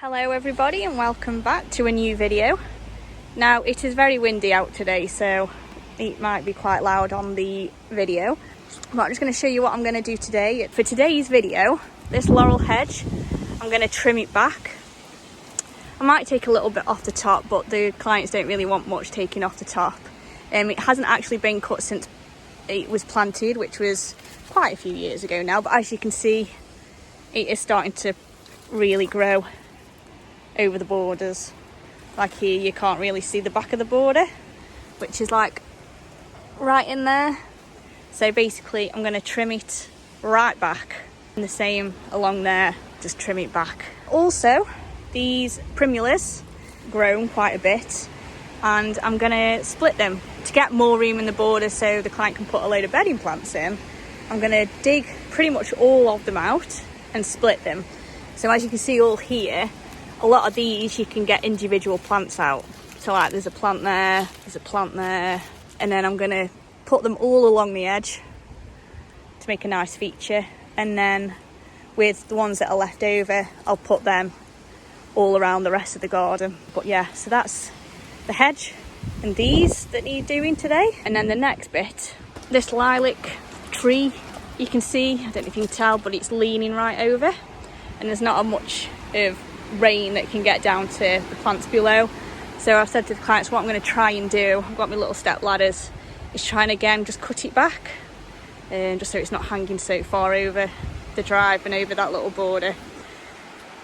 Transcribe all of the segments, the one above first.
Hello everybody and welcome back to a new video. Now it is very windy out today, so it might be quite loud on the video, but I'm just going to show you what I'm going to do today. For today's video, this laurel hedge, I'm going to trim it back. I might take a little bit off the top, but the clients don't really want much taking off the top. It hasn't actually been cut since it was planted, which was quite a few years ago now, but as you can see, it is starting to really grow over the borders. Like here, you can't really see the back of the border, which is like right in there. So basically I'm going to trim it right back, and the same along there, just trim it back. Also, these primulas grown quite a bit, and I'm going to split them to get more room in the border so the client can put a load of bedding plants in. I'm going to dig pretty much all of them out and split them. So as you can see all here, a lot of these you can get individual plants out. So like there's a plant there, there's a plant there, and then I'm going to put them all along the edge to make a nice feature. And then with the ones that are left over, I'll put them all around the rest of the garden. But yeah, so that's the hedge and these that need doing today. And then the next bit, this lilac tree, you can see, I don't know if you can tell, but it's leaning right over, and there's not much of rain that can get down to the plants below. So I've said to the clients, what I'm going to try and do, I've got my little step ladders, is try and again just cut it back, and just so it's not hanging so far over the drive and over that little border.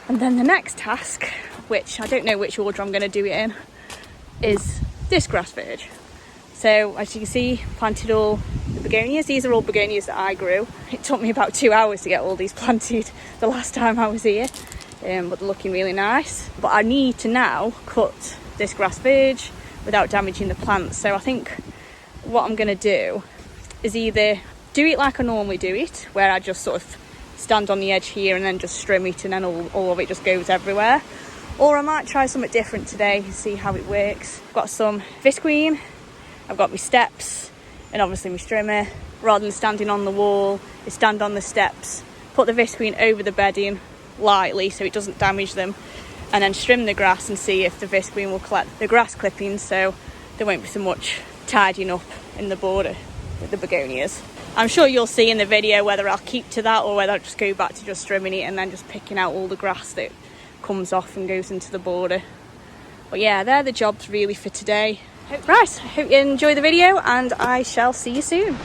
And then the next task, which I don't know which order I'm going to do it in, is this grass verge. So as you can see, planted all the begonias. These are all begonias that I grew. It took me about 2 hours to get all these planted the last time I was here. But they're looking really nice. But I need to now cut this grass verge without damaging the plants. So I think what I'm going to do is either do it like I normally do it, where I just sort of stand on the edge here and then just trim it, and then all of it just goes everywhere. Or I might try something different today and see how it works. I've got some visqueen, I've got my steps, and obviously my strimmer. Rather than standing on the wall, I stand on the steps, put the visqueen over the bedding lightly so it doesn't damage them, and then trim the grass and see if the visqueen will collect the grass clippings, so there won't be so much tidying up in the border with the begonias. I'm sure you'll see in the video whether I'll keep to that or whether I'll just go back to just trimming it and then just picking out all the grass that comes off and goes into the border. But yeah, they're the jobs really for today. Right, I hope you enjoy the video, and I shall see you soon.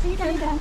See you then.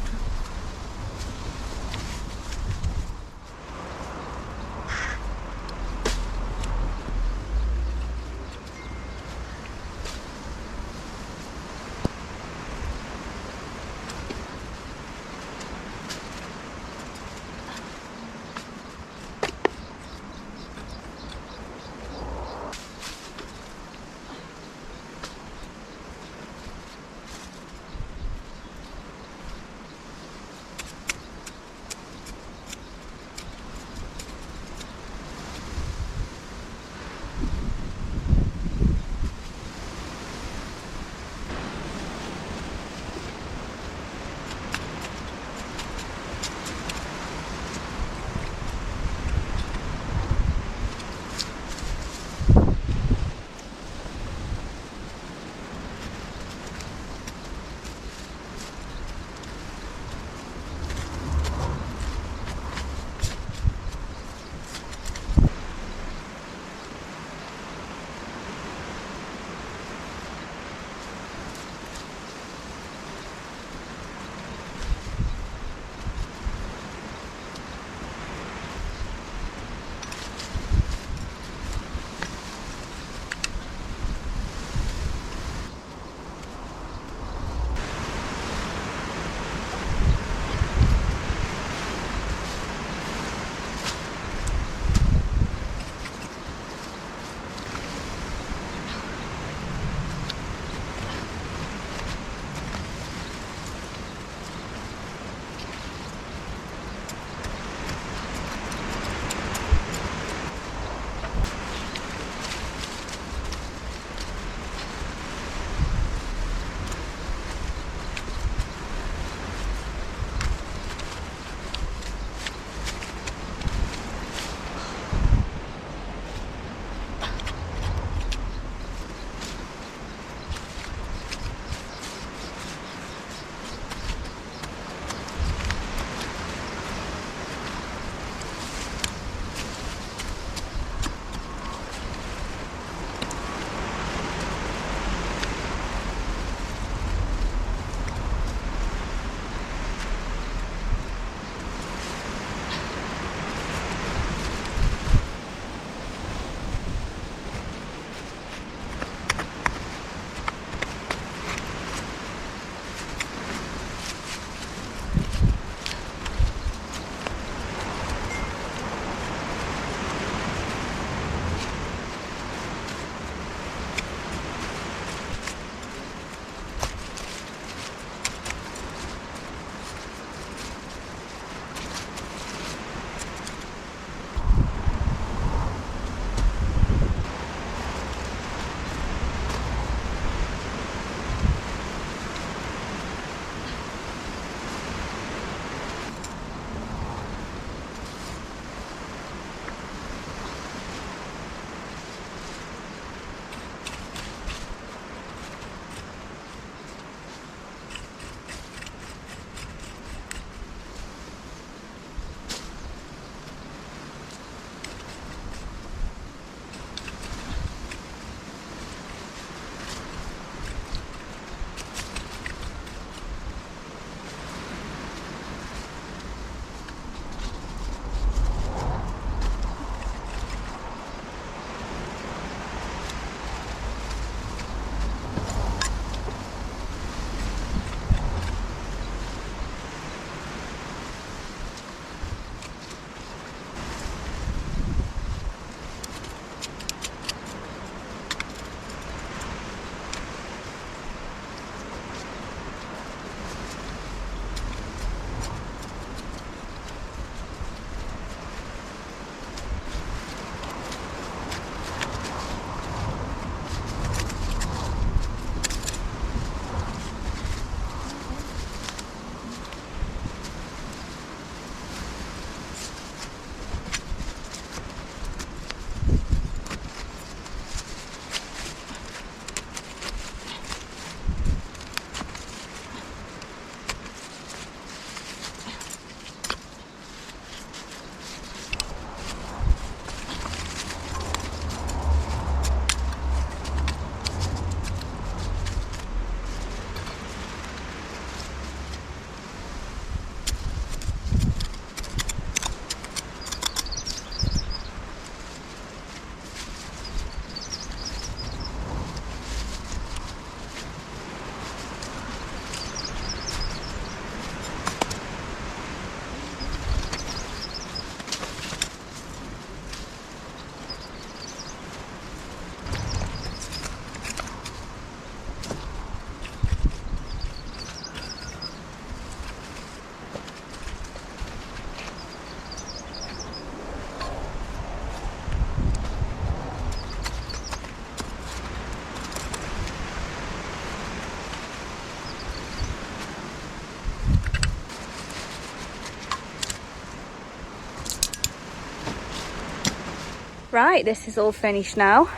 Right, this is all finished now.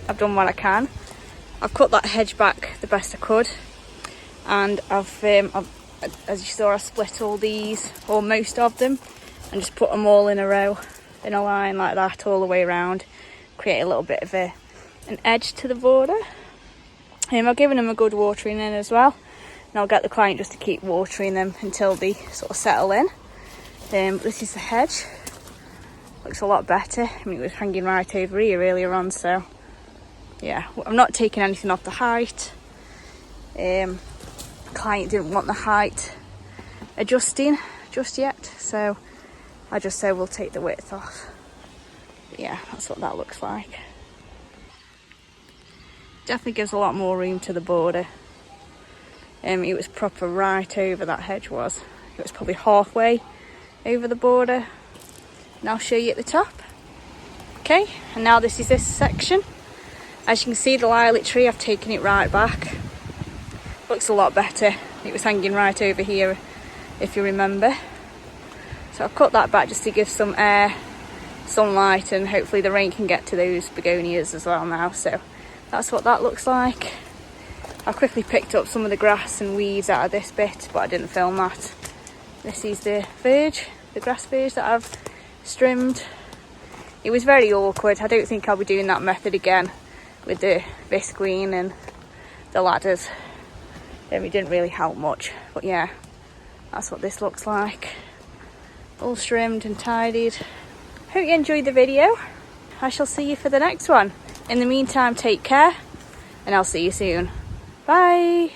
I've done what I can. I've cut that hedge back the best I could, and I've as you saw, I split all these, or most of them, and just put them all in a row, in a line like that, all the way around. Create a little bit of an edge to the border. I've given them a good watering in as well, and I'll get the client just to keep watering them until they sort of settle in. This is the hedge. Looks a lot better. I mean, it was hanging right over here earlier on, so yeah, I'm not taking anything off the height. The client didn't want the height adjusting just yet, so I just said we'll take the width off. But yeah, that's what that looks like. Definitely gives a lot more room to the border. It was proper right over, that hedge was. It was probably halfway over the border. And I'll show you at the top. Okay, and now this is this section. As you can see, the lilac tree, I've taken it right back. Looks a lot better. It was hanging right over here, if you remember. So I've cut that back just to give some air, sunlight, and hopefully the rain can get to those begonias as well now. So that's what that looks like. I quickly picked up some of the grass and weeds out of this bit, but I didn't film that. This is the verge, the grass verge that I've trimmed. It was very awkward. I don't think I'll be doing that method again with the visqueen and the ladders. It didn't really help much, but yeah, that's what this looks like. All trimmed and tidied. Hope you enjoyed the video. I shall see you for the next one. In the meantime, take care, and I'll see you soon. Bye.